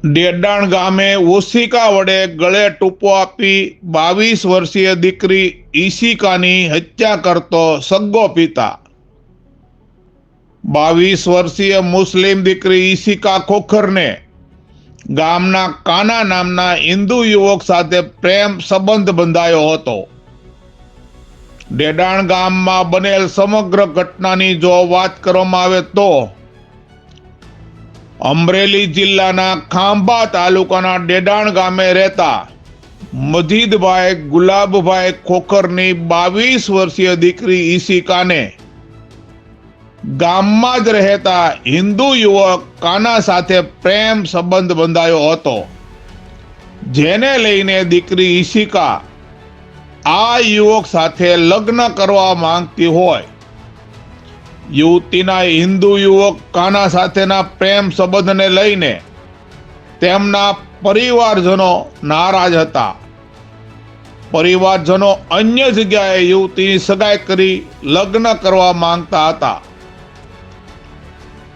ડેડાણ ગામે ઓશિકા વડે ગળે ટૂંપો આપી 22 વર્ષીય દીકરી ઈશિકાની હત્યા કરતો સગ્ગો પિતા। 22 વર્ષીય મુસ્લિમ દીકરી ઈશિકા ખોખરને ગામના કાના નામના હિન્દુ યુવક સાથે પ્રેમ સંબંધ બંધાયો હતો। ડેડાણ ગામમાં બનેલ સમગ્ર ઘટનાની જો વાત કરવામાં આવે તો અમરેલી જિલ્લાના ખાંભા તાલુકાના ડેડાણ ગામે રહેતા મજીદભાઈ ગુલાબભાઈ ખોખરની 22 વર્ષીય દીકરી ઈશિકાને ગામમાં જ રહેતા હિન્દુ યુવક કાના સાથે પ્રેમ સંબંધ બંધાયો હતો, જેને લઈને દીકરી ઈશિકા આ યુવક સાથે લગ્ન કરવા માંગતી હોય। યુવતીના હિન્દુ યુવક કાના સાથેના પ્રેમ સંબંધને લઈને તેમના પરિવારજનો નારાજ હતા। પરિવારજનો અન્ય જગ્યાએ યુવતીની સગાઈ કરી લગ્ન કરવા માંગતા હતા,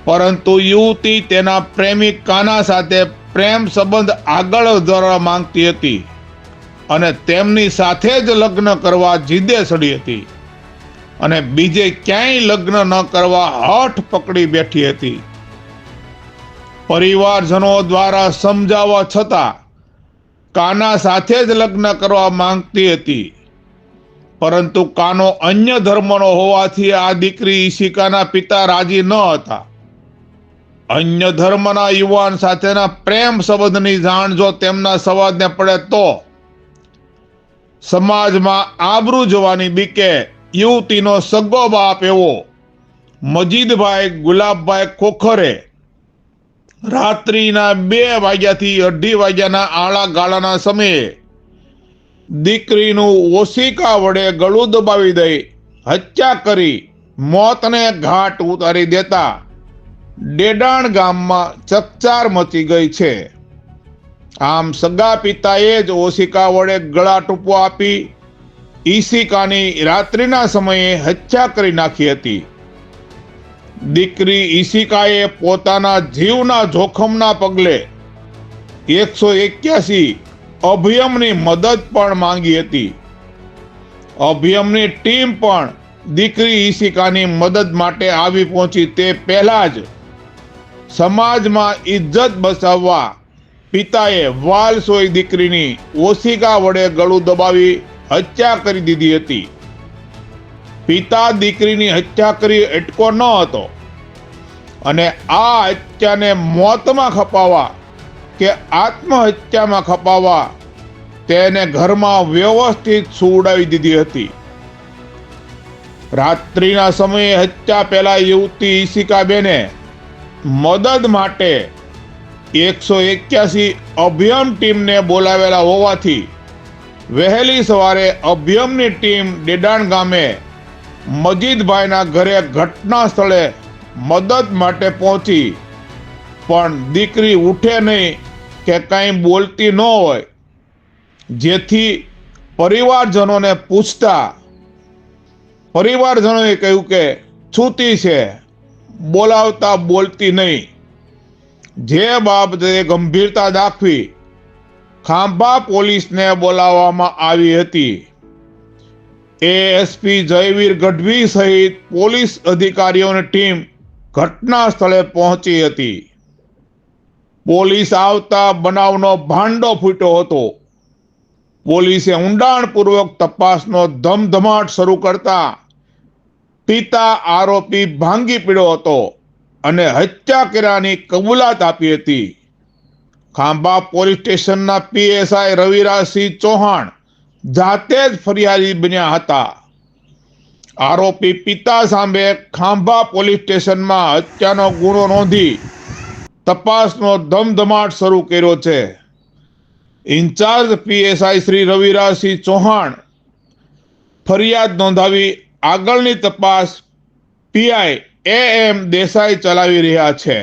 પરંતુ યુવતી તેના પ્રેમી કાના સાથે પ્રેમ સંબંધ આગળ વધારવા માંગતી હતી અને તેમની સાથે જ લગ્ન કરવા જીદે ચડી હતી અને બીજે ક્યાંય લગ્ન ન કરવા હઠ પકડી બેઠી હતી। પરિવારજનો દ્વારા સમજાવવા છતાં કાના સાથે જ લગ્ન કરવા માંગતી હતી, પરંતુ કાનો અન્ય ધર્મનો હોવાથી આ દીકરી ઈશિકાના પિતા રાજી ન હતા। અન્ય ધર્મના યુવાન સાથેના પ્રેમ સંબંધની જાણ જો તેમના સંવાદને પડે તો સમાજમાં આબરૂ જવાની બીકે યુવતીનો સગ્ગો બાપ એવો મજીદભાઈ ગુલાબભાઈ ખોખરે રાત્રિના 2 વાગ્યાથી 2:30 વાગ્યાના આળા ગાળાના સમયે દીકરીનું ઓશિકા વડે ગળું દબાવી દઈ હત્યા કરી મોતને ઘાટ ઉતારી દેતા ડેડાણ ગામમાં ચકચાર મચી ગઈ છે। આમ સગા પિતાએ જ ઓશિકા વડે ગળા ટૂંપો આપી ઈશિકાની રાત્રિના સમયે હત્યા કરી નાખી હતી। દીકરી ઈશિકાએ પોતાના જીવના જોખમના પગલે 181 અભયમની મદદ પણ માંગી હતી। અભયમની ટીમ પણ દીકરી ઈશિકાની મદદ માટે આવી પહોંચી તે પહેલા જ સમાજમાં ઇજ્જત બચાવવા પિતાએ વાલસોઈ દીકરીની ઓશિકા વડે ગળું દબાવી હત્યા કરી દીધી હતી। પિતા દીકરીની હત્યા કરી અટકો ન હતો અને આ હત્યાને મોતમાં ખપાવવા કે આત્મહત્યામાં ખપાવવા તેને ઘરમાં વ્યવસ્થિત સુવડાવી દીધી હતી। રાત્રિના સમયે હત્યા પહેલા યુવતી ઈશિકાબેને મદદ માટે 181 અભયમ ટીમને બોલાવેલા હોવાથી વહેલી સવારે અભયમની ટીમ ડેડાણ ગામે મજીદભાઈના ઘરે ઘટના સ્થળે મદદ માટે પહોંચી, પણ દીકરી ઉઠે નહીં કે કંઈ બોલતી ન હોય, જેથી પરિવારજનોને પૂછતા પરિવારજનોએ કહ્યું કે છૂતી છે, બોલાવતા બોલતી નહીં। જે બાબતે ગંભીરતા દાખવી ખાંભા પોલીસને બોલાવવામાં આવી હતી। એએસપી જયવીર ગઢવી સહિત પોલીસ અધિકારીઓની ટીમ ઘટના સ્થળે પહોંચી હતી। પોલીસ આવતા બનાવનો ભાંડો ફૂટ્યો હતો। પોલીસે ઊંડાણપૂર્વક તપાસનો ધમધમાટ શરૂ કરતા પિતા આરોપી ભાંગી પડ્યો હતો અને હત્યા કર્યાની કબૂલાત આપી હતી। ખાંભા પોલીસ સ્ટેશનના પીએસઆઈ રવિરાજસિંહ ચૌહાણ જાતે જ ફરિયાદી બન્યા હતા। આરોપી પિતા સામે ખાંભા પોલીસ સ્ટેશનમાં હત્યાનો ગુનો નોંધી તપાસનો ધમધમાટ શરૂ કર્યો છે। ઇન્ચાર્જ પીએસઆઈ શ્રી રવિરાજસિંહ ચૌહાણ ફરિયાદ નોંધાવી આગળની તપાસ પીઆઈ એમ દેસાઈ ચલાવી રહ્યા છે।